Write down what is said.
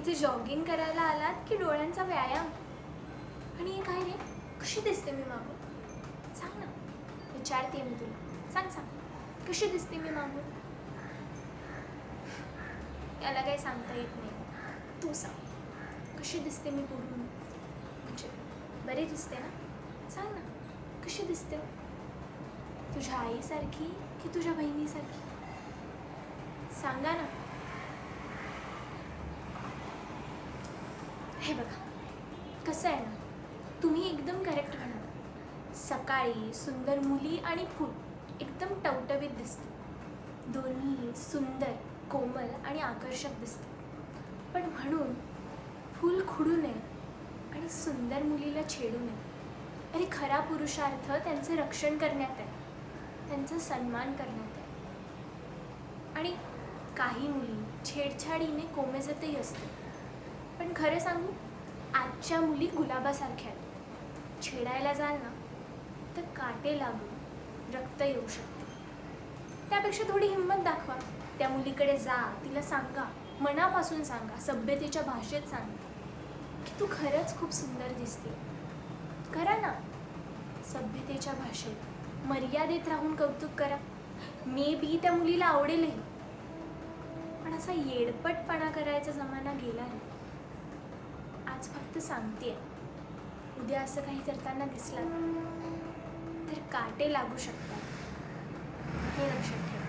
इथे जॉगिंग करायला आलात की डोळ्यांचा व्यायाम? आणि हे काय रे, कशी दिसते मी मागून? सांग ना, विचारते मी तुला. सांग सांग, कशी दिसते मी मागून? याला काही सांगता येत नाही. तू सांग, कशी दिसते मी पुढून? म्हणजे बरी दिसते ना? सांग ना, कशी दिसते? तुझ्या आईसारखी की तुझ्या बहिणीसारखी? सांगा ना. हे बघा, कसं आहे ना, तुम्ही एकदम करेक्ट म्हणाल. सकाळी सुंदर मुली आणि फूल एकदम टवटवीत दिसते. दोन्ही सुंदर, कोमल आणि आकर्षक दिसते. पण म्हणून फूल खुडू नये आणि सुंदर मुलीला छेडू नये. आणि खरा पुरुषार्थ त्यांचे रक्षण करण्यात आहे, त्यांचा सन्मान करण्यात आहे. आणि काही मुली छेडछाडीने कोमेजतही असते. पण खरं सांगू, आजच्या मुली गुलाबासारख्या आहेत. छेडायला जाल ना तर काटे लागून रक्त येऊ शकते. त्यापेक्षा थोडी हिंमत दाखवा. त्या मुलीकडे जा, तिला सांगा, मनापासून सांगा, सभ्यतेच्या भाषेत सांगा की तू खरंच खूप सुंदर दिसते. करा ना, सभ्यतेच्या भाषेत मर्यादेत राहून कौतुक करा. मे बी त्या मुलीला आवडेलही. पण असा येडपटपणा करायचा जमाना गेला आहे. आज फक्त सांगतेय, उद्या असं काही करताना दिसला तर काटे लागू शकतात. हे लक्षात ठेवा.